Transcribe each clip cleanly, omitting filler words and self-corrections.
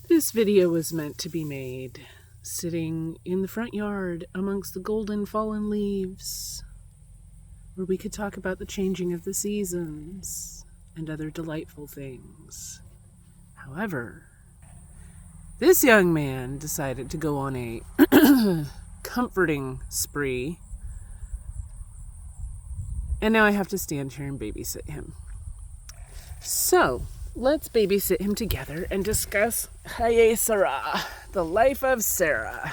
This video was meant to be made sitting in the front yard amongst the golden fallen leaves, where we could talk about the changing of the seasons and other delightful things. However, this young man decided to go on a comforting spree, and now I have to stand here and babysit him. So, let's babysit him together and discuss Chayai Sarah, the life of Sarah.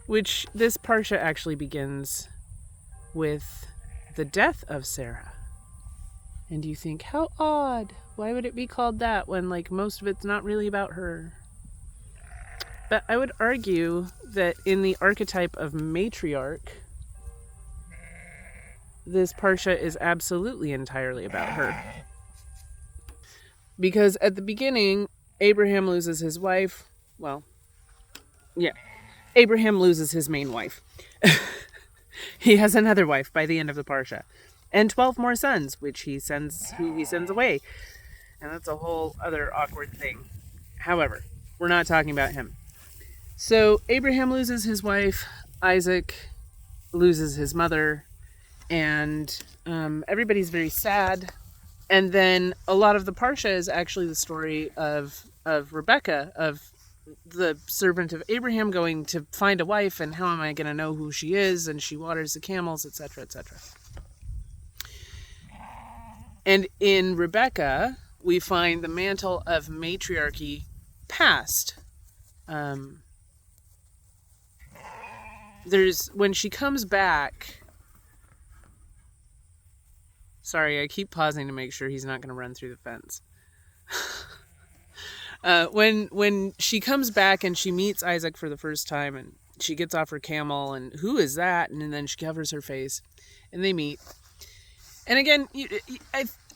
Which this parsha actually begins with the death of Sarah. And you think, how odd. Why would it be called that when most of it's not really about her? But I would argue that in the archetype of matriarch, this parsha is absolutely entirely about her. Because at the beginning, Abraham loses his wife. Abraham loses his main wife. He has another wife by the end of the parsha. And 12 more sons, who he sends away. And that's a whole other awkward thing. However, we're not talking about him. So Abraham loses his wife, Isaac loses his mother, and everybody's very sad. And then a lot of the parsha is actually the story of Rebecca, of the servant of Abraham going to find a wife, and how am I going to know who she is, and she waters the camels, etc., etc. And in Rebecca, we find the mantle of matriarchy passed. When she comes back, sorry, I keep pausing to make sure he's not going to run through the fence. When she comes back and she meets Isaac for the first time, and she gets off her camel, and who is that? And then she covers her face, and they meet. And again,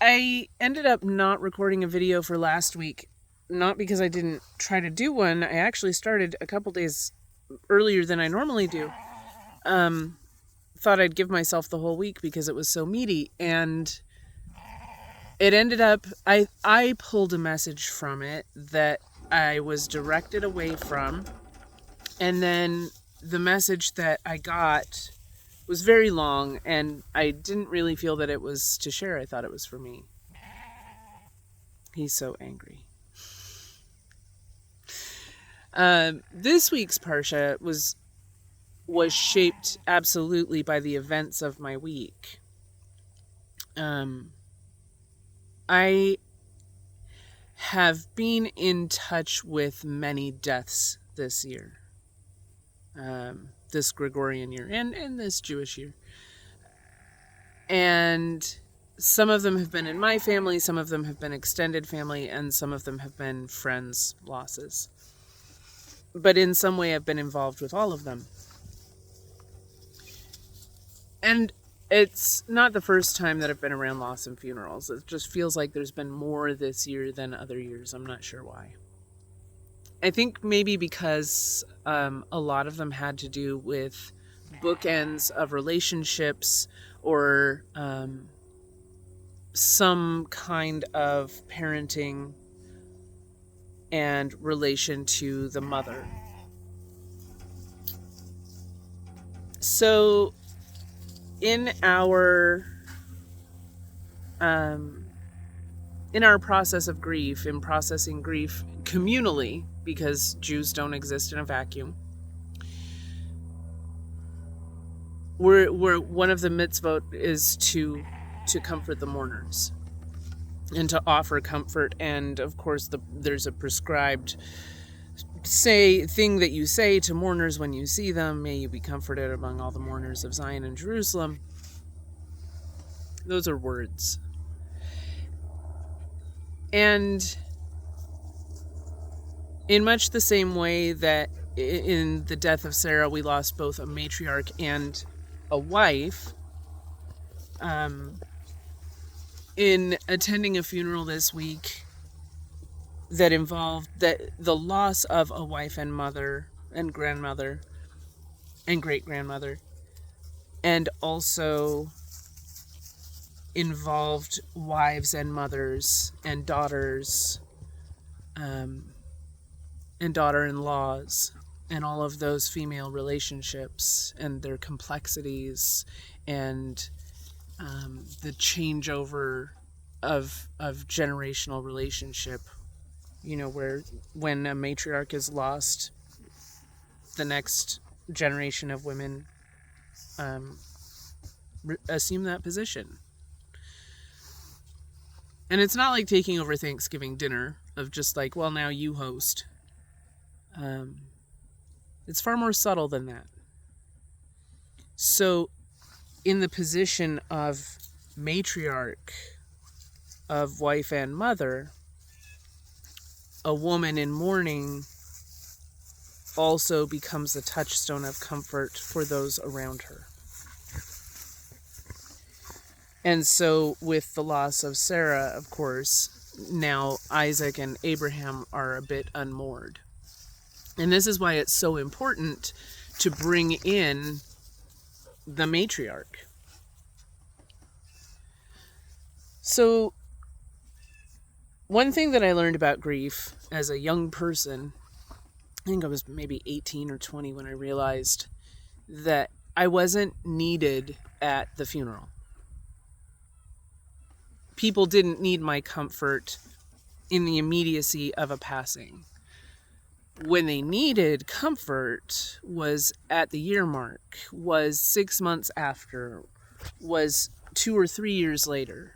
I ended up not recording a video for last week, not because I didn't try to do one. I actually started a couple days earlier than I normally do. Thought I'd give myself the whole week because it was so meaty, and it ended up, I pulled a message from it that I was directed away from, and then the message that I got was very long, and I didn't really feel that it was to share. I thought it was for me. He's so angry. This week's parsha was shaped absolutely by the events of my week. I have been in touch with many deaths this year. This Gregorian year and this Jewish year. And some of them have been in my family, some of them have been extended family, and some of them have been friends' losses. But in some way I've been involved with all of them. And it's not the first time that I've been around loss and funerals. It just feels like there's been more this year than other years. I'm not sure why. I think maybe because a lot of them had to do with bookends of relationships, or some kind of parenting and relation to the mother. So in our process of grief, in processing grief communally, because Jews don't exist in a vacuum, we're one of the mitzvot is to comfort the mourners and to offer comfort. And of course there's a prescribed thing that you say to mourners when you see them: may you be comforted among all the mourners of Zion and Jerusalem. Those are words. And in much the same way that in the death of Sarah we lost both a matriarch and a wife, in attending a funeral this week that involved the loss of a wife and mother and grandmother and great-grandmother, and also involved wives and mothers and daughters, and daughter-in-laws, and all of those female relationships and their complexities, and the changeover of generational relationship, where when a matriarch is lost, the next generation of women assume that position. And it's not like taking over Thanksgiving dinner of just like, well, now you host. It's far more subtle than that. So in the position of matriarch, of wife and mother, a woman in mourning also becomes a touchstone of comfort for those around her. And so with the loss of Sarah, of course, now Isaac and Abraham are a bit unmoored. And this is why it's so important to bring in the matriarch. So one thing that I learned about grief as a young person, I think I was maybe 18 or 20 when I realized that I wasn't needed at the funeral. People didn't need my comfort in the immediacy of a passing. When they needed comfort was at the year mark, was 6 months after, was 2 or 3 years later.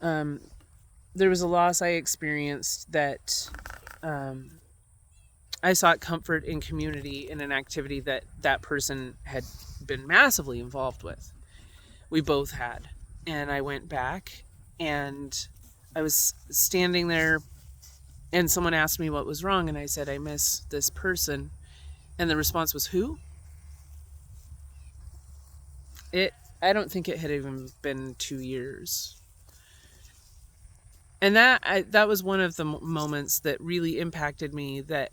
There was a loss I experienced that I sought comfort in community in an activity that person had been massively involved with. We both had. And I went back and I was standing there and someone asked me what was wrong, and I said, I miss this person. And the response was, who? I don't think it had even been 2 years. And that was one of the moments that really impacted me, that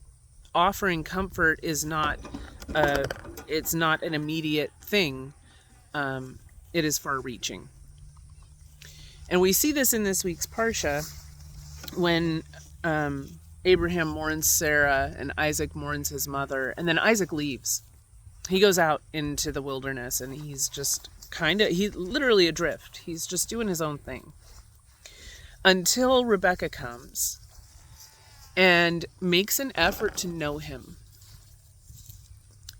offering comfort is not it's not an immediate thing. It is far-reaching. And we see this in this week's Parsha when Abraham mourns Sarah and Isaac mourns his mother, and then Isaac leaves. He goes out into the wilderness and he's just he's literally adrift. He's just doing his own thing. Until Rebecca comes and makes an effort to know him.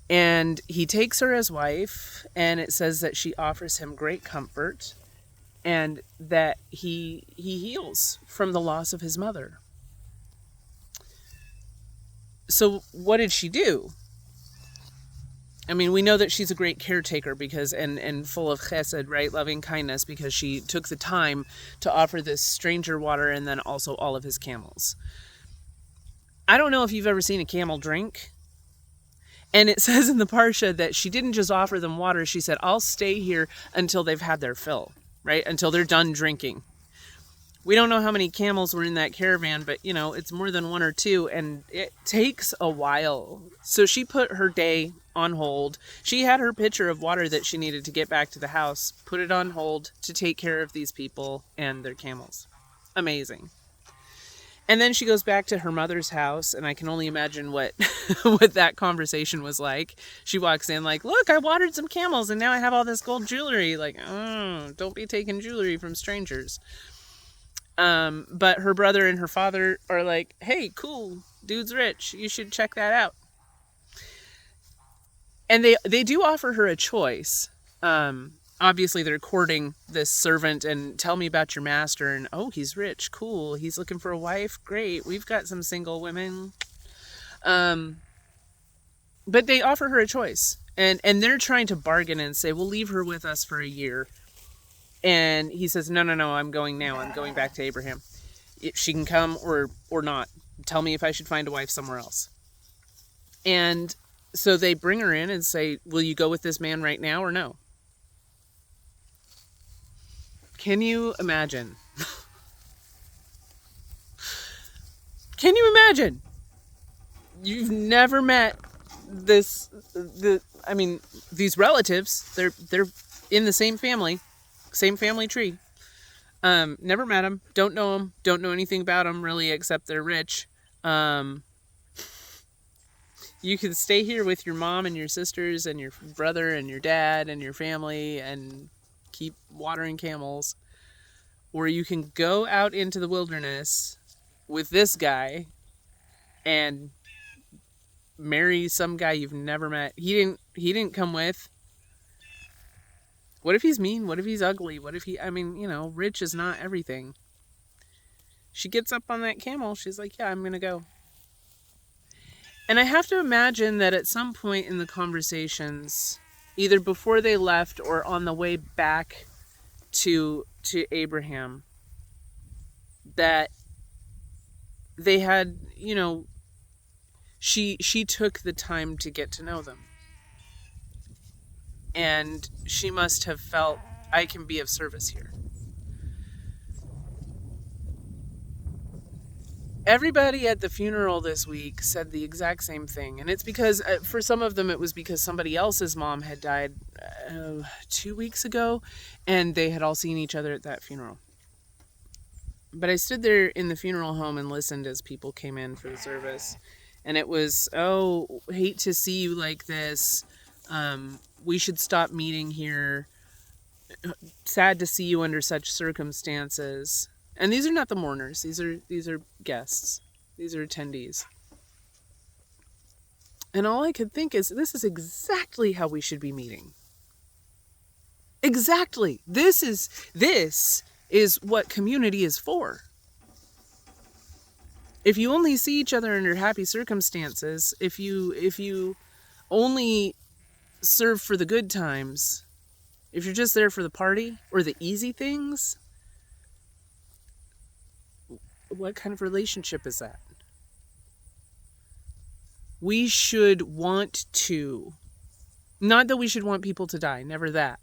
And he takes her as wife, and it says that she offers him great comfort and that he heals from the loss of his mother. So what did she do? I mean, we know that she's a great caretaker because, and full of chesed, right? Loving kindness, because she took the time to offer this stranger water and then also all of his camels. I don't know if you've ever seen a camel drink. And it says in the Parsha that she didn't just offer them water. She said, I'll stay here until they've had their fill, right? Until they're done drinking. We don't know how many camels were in that caravan, but, it's more than 1 or 2, and it takes a while. So she put her day on hold. She had her pitcher of water that she needed to get back to the house, put it on hold to take care of these people and their camels. Amazing. And then she goes back to her mother's house, and I can only imagine what what that conversation was like. She walks in like, look, I watered some camels, and now I have all this gold jewelry. Like, don't be taking jewelry from strangers. But her brother and her father are like, hey, cool, dude's rich. You should check that out. And they do offer her a choice. Obviously they're courting this servant and tell me about your master. And, oh, he's rich. Cool. He's looking for a wife. Great. We've got some single women. But they offer her a choice, and they're trying to bargain and say, we'll leave her with us for a year. And he says, no, I'm going now. I'm going back to Abraham. She can come or not. Tell me if I should find a wife somewhere else. And so they bring her in and say, will you go with this man right now or no? Can you imagine? Can you imagine? You've never met these relatives. They're in the same family tree. Never met them. Don't know them. Don't know anything about them really, except they're rich. Um, you can stay here with your mom and your sisters and your brother and your dad and your family and keep watering camels. Or you can go out into the wilderness with this guy and marry some guy you've never met. He didn't come with. What if he's mean? What if he's ugly? What if rich is not everything. She gets up on that camel. She's like, yeah, I'm going to go. And I have to imagine that at some point in the conversations, either before they left or on the way back to Abraham, that they had, she took the time to get to know them. And she must have felt, I can be of service here. Everybody at the funeral this week said the exact same thing. And it's because, for some of them, it was because somebody else's mom had died 2 weeks ago, and they had all seen each other at that funeral. But I stood there in the funeral home and listened as people came in for the service. And it was, oh, hate to see you like this. We should stop meeting here. Sad to see you under such circumstances. And these are not the mourners. These are guests. These are attendees. And all I could think is, this is exactly how we should be meeting. Exactly. This is what community is for. If you only see each other under happy circumstances, if you only serve for the good times, if you're just there for the party or the easy things, what kind of relationship is that? We should want to, not that we should want people to die, never that.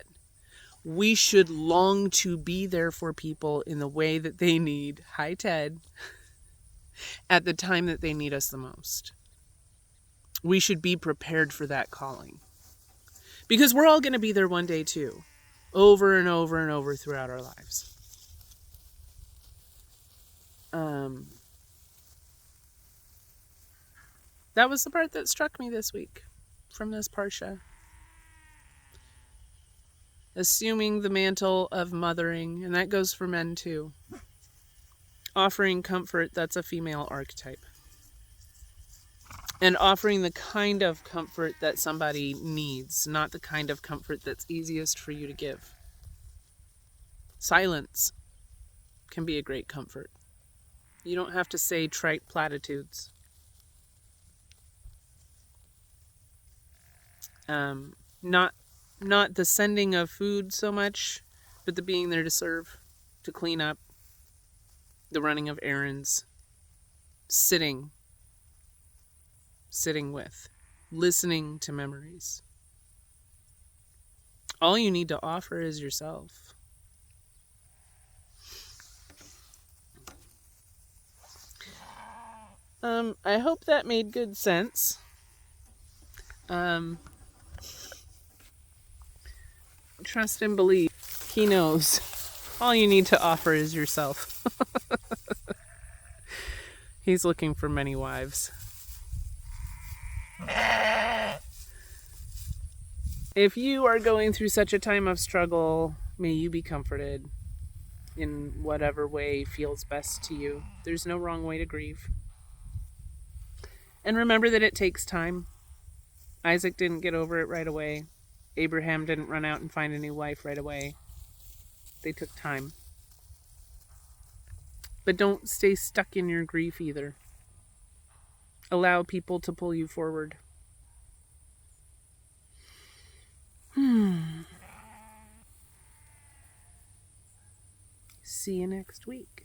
We should long to be there for people in the way that they need, hi Ted, at the time that they need us the most. We should be prepared for that calling. Because we're all going to be there one day too, over and over and over throughout our lives. That was the part that struck me this week from this Parsha. Assuming the mantle of mothering, and that goes for men too. Offering comfort, that's a female archetype. And offering the kind of comfort that somebody needs, not the kind of comfort that's easiest for you to give. Silence can be a great comfort. You don't have to say trite platitudes. Not the sending of food so much, but the being there to serve, to clean up, the running of errands, sitting with, listening to memories. All you need to offer is yourself. I hope that made good sense. Trust and believe. He knows. All you need to offer is yourself. He's looking for many wives. If you are going through such a time of struggle, may you be comforted in whatever way feels best to you. There's no wrong way to grieve. And remember that it takes time. Isaac didn't get over it right away. Abraham didn't run out and find a new wife right away. They took time. But don't stay stuck in your grief either. Allow people to pull you forward. See you next week.